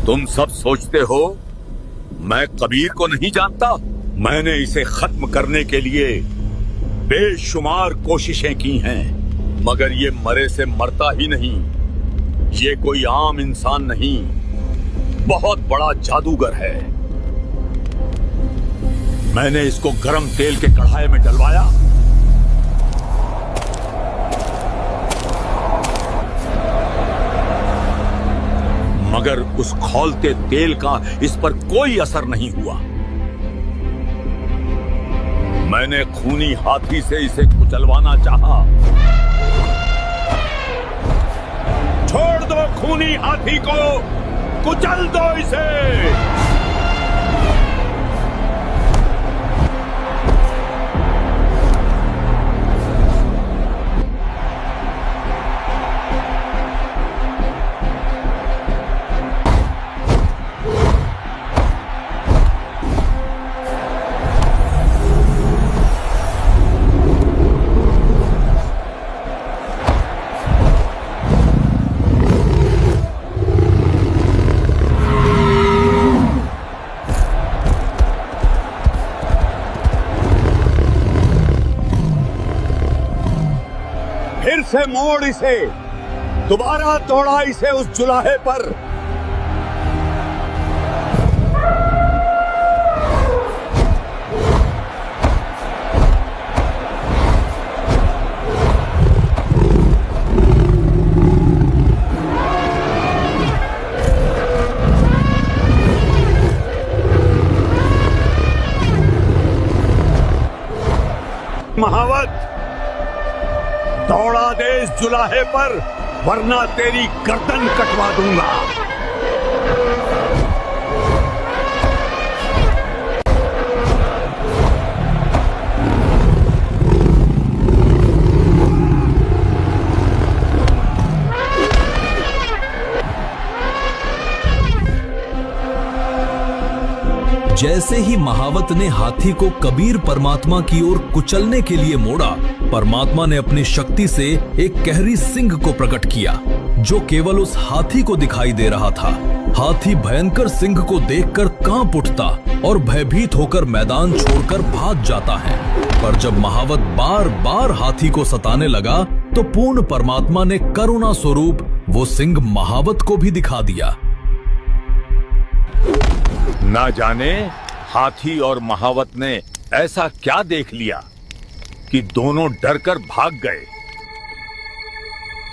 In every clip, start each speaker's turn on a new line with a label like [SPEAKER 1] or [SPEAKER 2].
[SPEAKER 1] तुम सब सोचते हो मैं कबीर को नहीं जानता। मैंने इसे खत्म करने के लिए बेशुमार कोशिशें की हैं, मगर ये मरे से मरता ही नहीं। ये कोई आम इंसान नहीं, बहुत बड़ा जादूगर है। मैंने इसको गरम तेल के कढ़ाई में डलवाया, मगर उस खौलते तेल का इस पर कोई असर नहीं हुआ। मैंने खूनी हाथी से इसे कुचलवाना चाहा। छोड़ दो खूनी हाथी को, कुचल दो इसे। फिर से मोड़ इसे, दोबारा तोड़ा इसे उस जुलाहे पर। महावत, दौड़ा दे इस जुलाहे पर, वरना तेरी गर्दन कटवा दूंगा।
[SPEAKER 2] जैसे ही महावत ने हाथी को कबीर परमात्मा की ओर कुचलने के लिए मोड़ा, परमात्मा ने अपनी शक्ति से एक कहरी सिंह को प्रकट किया, जो केवल उस हाथी को दिखाई दे रहा था। हाथी भयंकर सिंह को देखकर कांप उठता और भयभीत होकर मैदान छोड़कर भाग जाता है। पर जब महावत बार बार हाथी को सताने लगा, तो पूर्ण परमात्मा ने करुणा स्वरूप वो सिंह महावत को भी दिखा दिया।
[SPEAKER 1] ना जाने हाथी और महावत ने ऐसा क्या देख लिया कि दोनों डरकर भाग गए।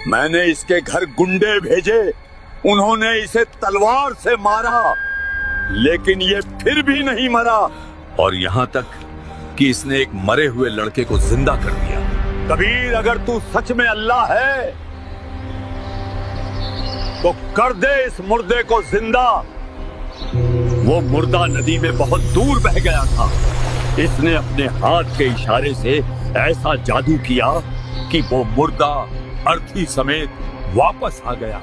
[SPEAKER 1] मैंने इसके घर गुंडे भेजे, उन्होंने इसे तलवार से मारा, लेकिन ये फिर भी नहीं मरा, और यहाँ तक कि इसने एक मरे हुए लड़के को जिंदा कर दिया। कबीर, अगर तू सच में अल्लाह है तो कर दे इस मुर्दे को जिंदा। वो मुर्दा नदी में बहुत दूर बह गया था। इसने अपने हाथ के इशारे से ऐसा जादू किया कि वो मुर्दा अर्थी समेत वापस आ गया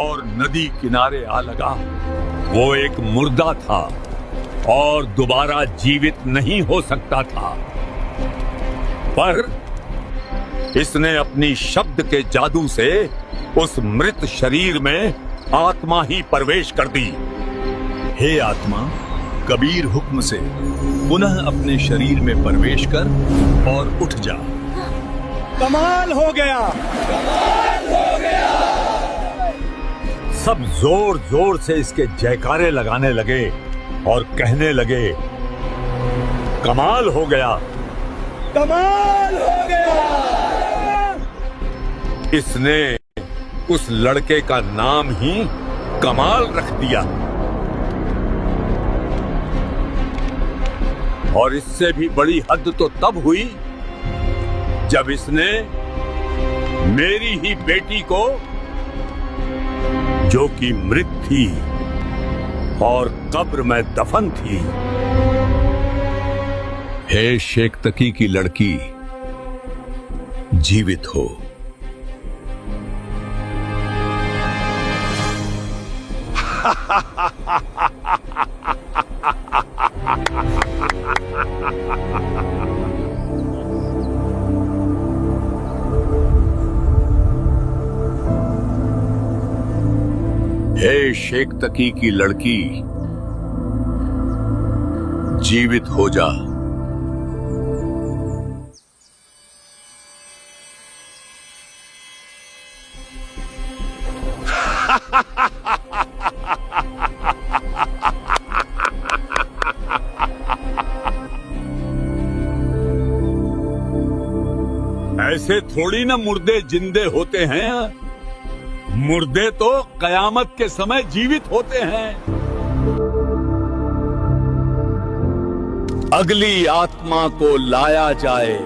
[SPEAKER 1] और नदी किनारे आ लगा। वो एक मुर्दा था और दोबारा जीवित नहीं हो सकता था, पर इसने अपनी शब्द के जादू से उस मृत शरीर में आत्मा ही प्रवेश कर दी।
[SPEAKER 3] हे आत्मा, कबीर हुक्म से पुनः अपने शरीर में प्रवेश कर और उठ जा।
[SPEAKER 4] कमाल हो गया, कमाल हो गया।
[SPEAKER 1] सब जोर जोर से इसके जयकारे लगाने लगे और कहने लगे, कमाल हो गया,
[SPEAKER 4] कमाल हो गया।
[SPEAKER 1] इसने उस लड़के का नाम ही कमाल रख दिया। और इससे भी बड़ी हद तो तब हुई जब इसने मेरी ही बेटी को, जो कि मृत थी और कब्र में दफन थी।
[SPEAKER 3] हे शेख तकी की लड़की, जीवित हो। हे शेख तकी की लड़की, जीवित हो जा।
[SPEAKER 1] ऐसे थोड़ी ना मुर्दे जिंदे होते हैं। मुर्दे तो कयामत के समय जीवित होते हैं। अगली आत्मा को लाया जाए।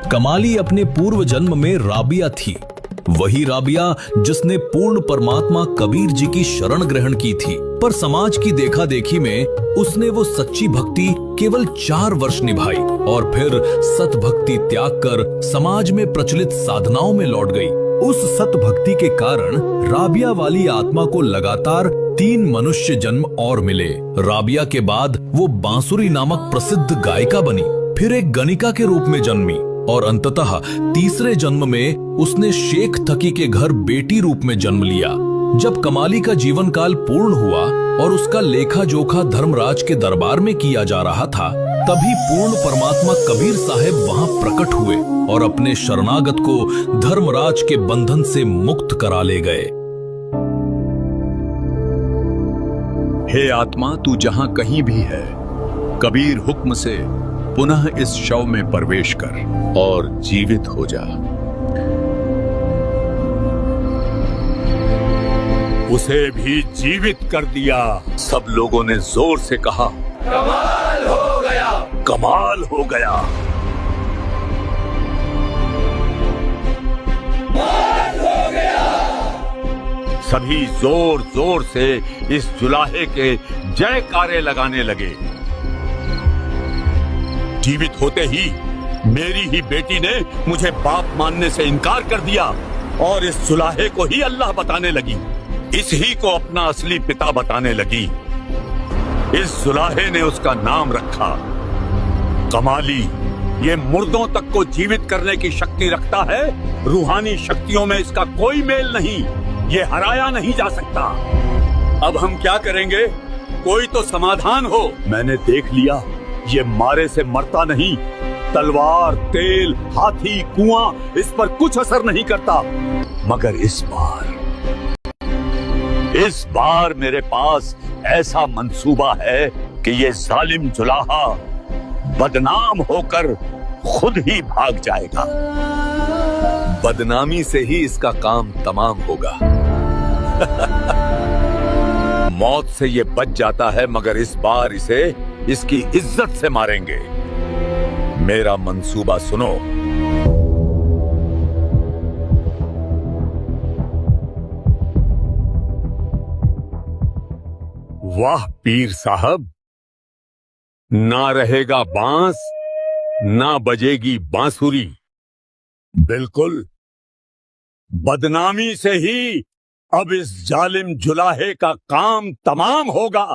[SPEAKER 2] कमाली अपने पूर्व जन्म में राबिया थी, वही राबिया जिसने पूर्ण परमात्मा कबीर जी की शरण ग्रहण की थी। पर समाज की देखा देखी में उसने वो सच्ची भक्ति केवल 4 वर्ष निभाई और फिर सत भक्ति त्याग कर समाज में प्रचलित साधनाओं में लौट गई। उस सत भक्ति के कारण राबिया वाली आत्मा को लगातार 3 मनुष्य जन्म और मिले। राबिया के बाद वो बांसुरी नामक प्रसिद्ध गायिका बनी, फिर एक गणिका के रूप में जन्मी और अंततः तीसरे जन्म में उसने शेख तकी के घर बेटी रूप में जन्म लिया। जब कमाली का जीवन काल पूर्ण हुआ और उसका लेखा जोखा धर्मराज के दरबार में किया जा रहा था, तभी पूर्ण परमात्मा कबीर साहब वहां प्रकट हुए और अपने शरणागत को धर्मराज के बंधन से मुक्त करा ले गए।
[SPEAKER 3] हे आत्मा, तू जहां कहीं भी है, कबीर हुक्म से पुनः इस शव में प्रवेश कर और जीवित हो जा।
[SPEAKER 1] उसे भी जीवित कर दिया।
[SPEAKER 3] सब लोगों ने जोर से कहा,
[SPEAKER 4] कमाल हो गया।
[SPEAKER 1] कमाल हो गया।
[SPEAKER 4] कमाल हो गया।
[SPEAKER 1] सभी जोर जोर से इस जुलाहे के जयकारे लगाने लगे। जीवित होते ही मेरी ही बेटी ने मुझे बाप मानने से इनकार कर दिया और इस जुलाहे को ही अल्लाह बताने लगी, इस ही को अपना असली पिता बताने लगी। इस जुलाहे ने उसका नाम रखा कमाली। ये मुर्दों तक को जीवित करने की शक्ति रखता है। रूहानी शक्तियों में इसका कोई मेल नहीं, ये हराया नहीं जा सकता। अब हम क्या करेंगे? कोई तो समाधान हो। मैंने देख लिया, ये मारे से मरता नहीं। तलवार, तेल, हाथी, कुआं इस पर कुछ असर नहीं करता। मगर इस बार मेरे पास ऐसा मंसूबा है कि ये जालिम जुलाहा बदनाम होकर खुद ही भाग जाएगा।
[SPEAKER 3] बदनामी से ही इसका काम तमाम होगा।
[SPEAKER 1] मौत से ये बच जाता है, मगर इस बार इसे इसकी इज्जत से मारेंगे। मेरा मंसूबा सुनो। वाह पीर साहब, ना रहेगा बांस, ना बजेगी बांसुरी। बिल्कुल बदनामी से ही अब इस जालिम जुलाहे का काम तमाम होगा।